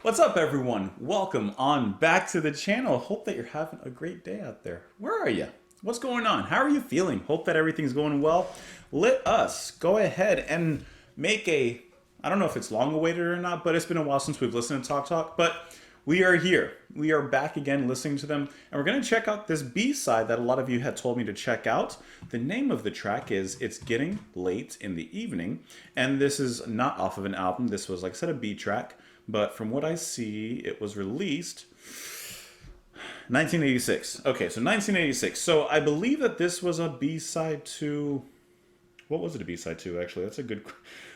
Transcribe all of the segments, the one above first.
What's up, everyone? Welcome on back to the channel. Hope that you're having a great day out there. Where are you? What's going on? How are you feeling? Hope that everything's going well. Let us go ahead and make a, I don't know if it's long awaited or not, but it's been a while since we've listened to Talk, but we are here. We are back again listening to them, and we're going to check out this B-side that a lot of you had told me to check out. The name of the track is It's Getting Late in the Evening, and this is not off of an album. This was, like I said, a B track. But from what I see, it was released 1986. Okay, so 1986. So I believe that this was a B-side to... What was it a B-side to, actually? That's a good...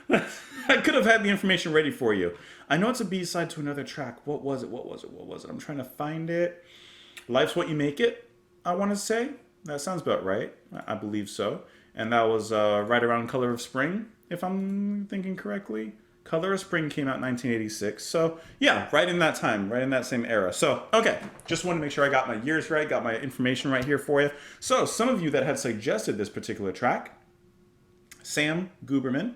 I could have had the information ready for you. I know it's a B-side to another track. What was it? I'm trying to find it. Life's What You Make It, I want to say. That sounds about right. I believe so. And that was right around Color of Spring, if I'm thinking correctly. Color of Spring came out in 1986. So, yeah, right in that time, right in that same era. So, okay, just want to make sure I got my years right, got my information right here for you. So, some of you that had suggested this particular track, Sam Guberman,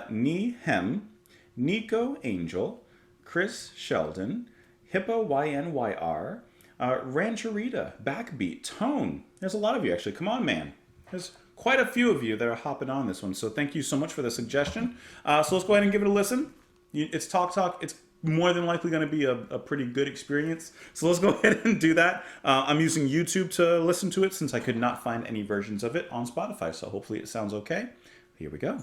Nee Hem, Nico Angel, Chris Sheldon, Hippo YNYR, Rancherita, Backbeat, Tone. There's a lot of you, actually. Come on, man. There's quite a few of you that are hopping on this one, so thank you so much for the suggestion. So let's go ahead and give it a listen. It's Talk. It's more than likely going to be a pretty good experience, so let's go ahead and do that. I'm using YouTube to listen to it since I could not find any versions of it on Spotify, so hopefully it sounds okay. Here we go.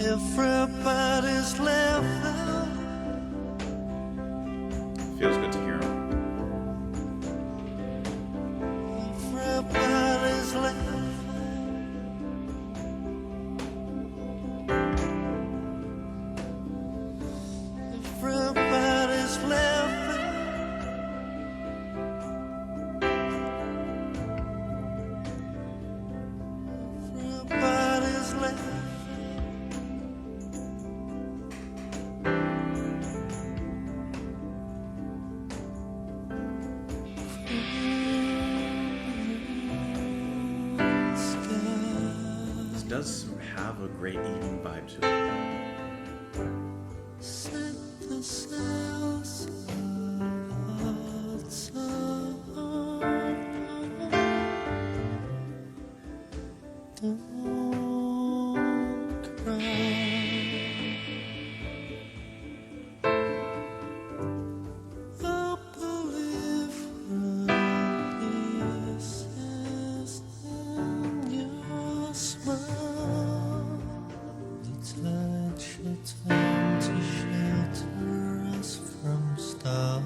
Everybody's laughing. Feels good to hear him. Everybody's laughing. Everybody's laughing. Everybody's laughing. Does have a great evening vibe to it. Set the sails outside. Don't cry. The believer is in your smile. Time to shelter us from storm.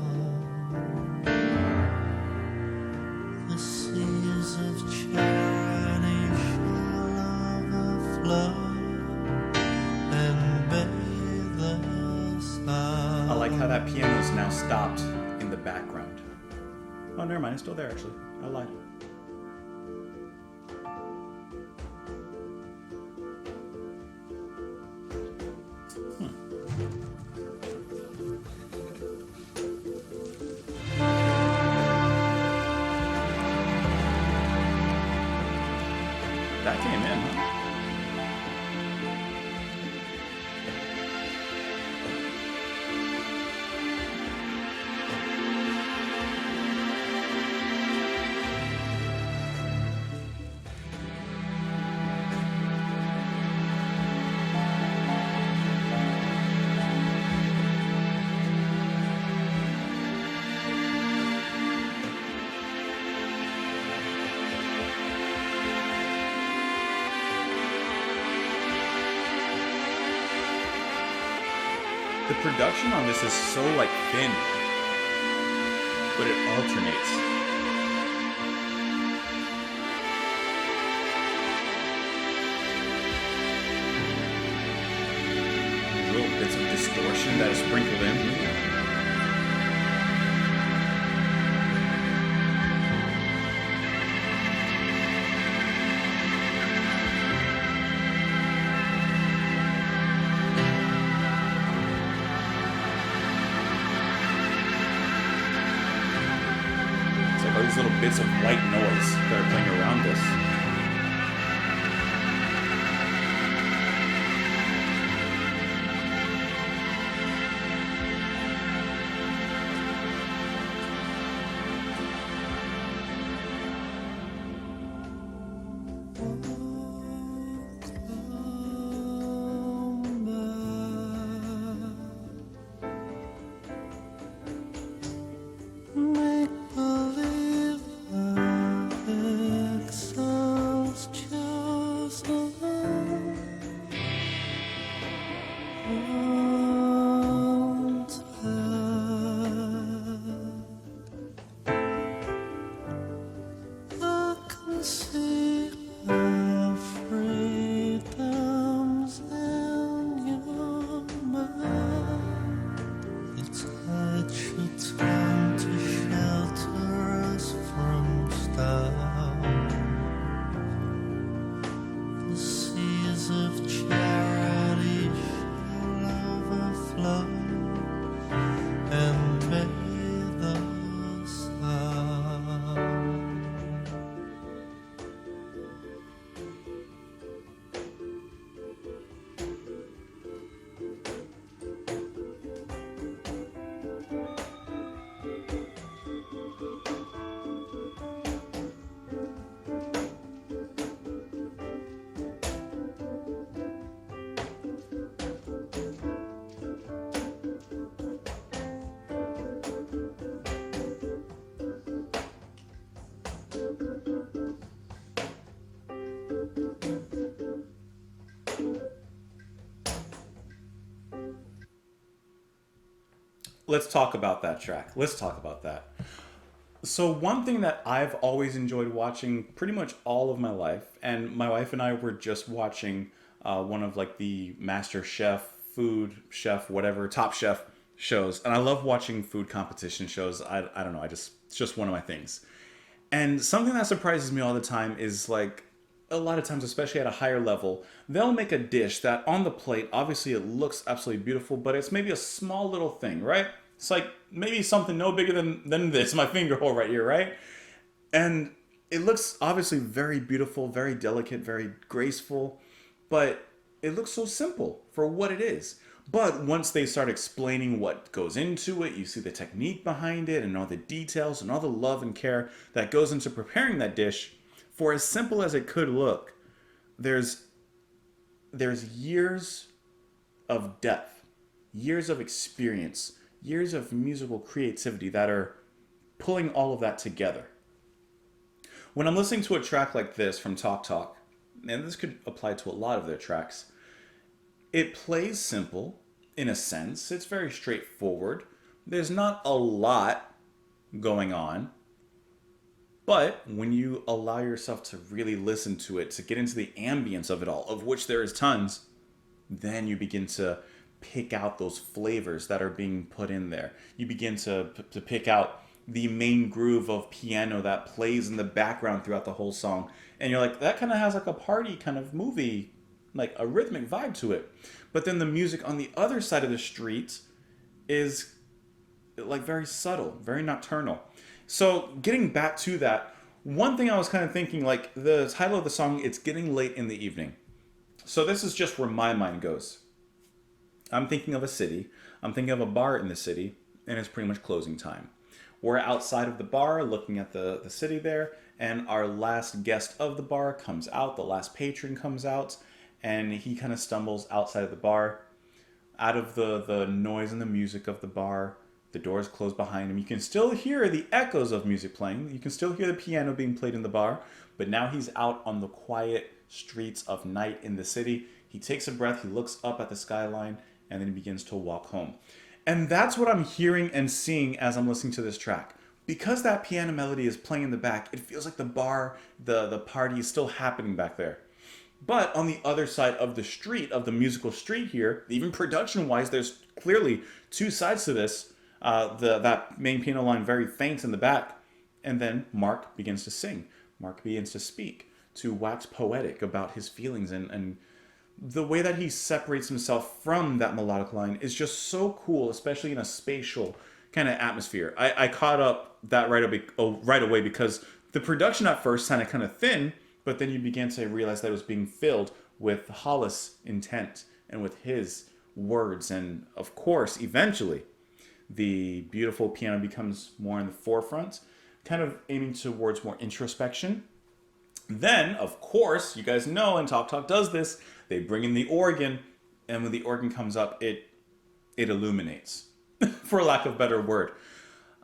The seas of charity shall overflow and bathe us all. I like how that piano is now stopped in the background. Oh, never mind. It's still there, actually. I lied. That came in, huh? The production on this is so like thin, but it alternates. Little bits of distortion that is sprinkled in. It's like all these little bits of white noise that are playing around this. Make believe exiles just alone. I can see our freedoms in your mind. The tide should turn to shelter us from storm. The seas of charity shall overflow and bathe us all. Let's talk about that track. Let's talk about that. So, one thing that I've always enjoyed watching pretty much all of my life, and my wife and I were just watching one of like the Master Chef, Food Chef, whatever, Top Chef shows. And I love watching food competition shows. I don't know. It's just one of my things. And something that surprises me all the time is like a lot of times, especially at a higher level, they'll make a dish that on the plate, obviously it looks absolutely beautiful, but it's maybe a small little thing, right? It's like maybe something no bigger than this, my finger hole right here, right? And it looks obviously very beautiful, very delicate, very graceful, but it looks so simple for what it is. But once they start explaining what goes into it, you see the technique behind it and all the details and all the love and care that goes into preparing that dish. For as simple as it could look, there's years of depth, years of experience, years of musical creativity that are pulling all of that together. When I'm listening to a track like this from Talk Talk, and this could apply to a lot of their tracks, it plays simple in a sense. It's very straightforward. There's not a lot going on. But when you allow yourself to really listen to it, to get into the ambience of it all, of which there is tons, then you begin to pick out those flavors that are being put in there. You begin to pick out the main groove of piano that plays in the background throughout the whole song. And you're like, that kind of has like a party kind of movie, like a rhythmic vibe to it. But then the music on the other side of the street is like very subtle, very nocturnal. So getting back to that, one thing I was kind of thinking, like the title of the song, it's getting late in the evening. So this is just where my mind goes. I'm thinking of a city. I'm thinking of a bar in the city, and it's pretty much closing time. We're outside of the bar looking at the city there, and our last guest of the bar comes out, the last patron comes out, and he kind of stumbles outside of the bar. Out of the noise and the music of the bar, the doors close behind him. You can still hear the echoes of music playing. You can still hear the piano being played in the bar, but now he's out on the quiet streets of night in the city. He takes a breath, he looks up at the skyline, and then he begins to walk home. And that's what I'm hearing and seeing as I'm listening to this track. Because that piano melody is playing in the back, it feels like the bar, the party is still happening back there. But on the other side of the street, of the musical street here, even production-wise, there's clearly two sides to this. That main piano line very faint in the back. And then Mark begins to sing. Mark begins to speak, to wax poetic about his feelings. And the way that he separates himself from that melodic line is just so cool, especially in a spatial kind of atmosphere. I caught up that right away because the production at first sounded kind of thin, but then you began to realize that it was being filled with Hollis' intent and with his words. And of course, eventually, the beautiful piano becomes more in the forefront, kind of aiming towards more introspection. Then, of course, you guys know, and Talk Talk does this, they bring in the organ, and when the organ comes up, it illuminates, for lack of a better word.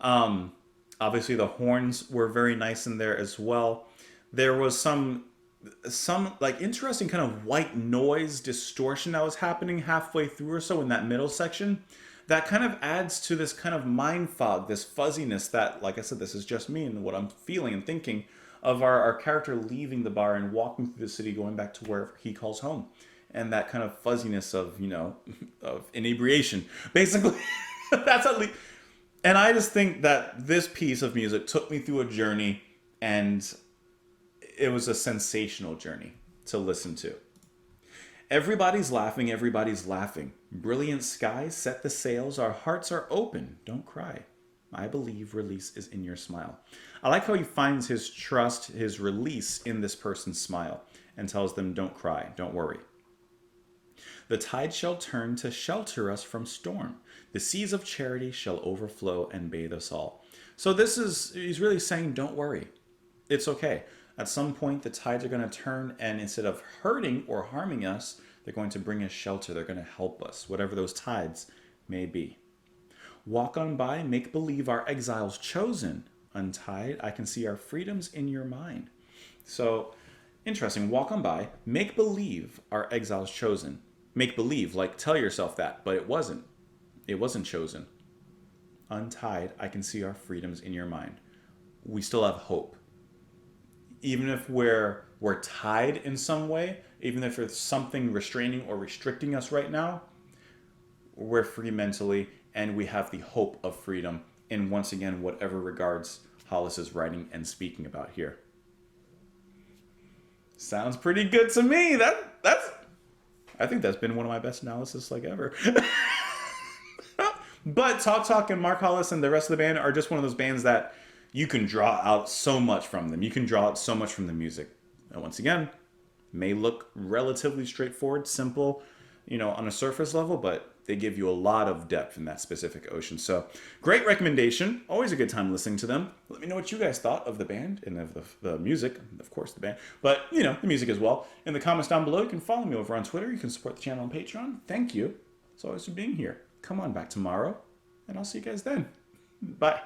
Obviously, the horns were very nice in there as well. There was some like interesting kind of white noise distortion that was happening halfway through or so in that middle section. That kind of adds to this kind of mind fog, this fuzziness that, like I said, this is just me and what I'm feeling and thinking of our character leaving the bar and walking through the city, going back to where he calls home. And that kind of fuzziness of, of inebriation. Basically, that's at least. And I just think that this piece of music took me through a journey, and it was a sensational journey to listen to. Everybody's laughing, everybody's laughing. Brilliant skies set the sails, our hearts are open, don't cry. I believe release is in your smile. I like how he finds his trust, his release in this person's smile and tells them, don't cry, don't worry. The tide shall turn to shelter us from storm. The seas of charity shall overflow and bathe us all. So he's really saying, don't worry. It's okay. At some point, the tides are going to turn, and instead of hurting or harming us, they're going to bring us shelter. They're going to help us, whatever those tides may be. Walk on by, make believe our exiles chosen. Untied, I can see our freedoms in your mind. So, interesting. Walk on by, make believe our exiles chosen. Make believe, like tell yourself that, but it wasn't. It wasn't chosen. Untied, I can see our freedoms in your mind. We still have hope. Even if we're tied in some way, even if there's something restraining or restricting us right now, we're free mentally, and we have the hope of freedom in, once again, whatever regards Hollis is writing and speaking about here. Sounds pretty good to me. I think that's been one of my best analysis ever. But Talk Talk and Mark Hollis and the rest of the band are just one of those bands that you can draw out so much from them. You can draw out so much from the music. And once again, may look relatively straightforward, simple, on a surface level, but they give you a lot of depth in that specific ocean. So great recommendation. Always a good time listening to them. Let me know what you guys thought of the band and of the music, of course the band, but the music as well. In the comments down below, you can follow me over on Twitter. You can support the channel on Patreon. Thank you as always for being here. Come on back tomorrow, and I'll see you guys then. Bye.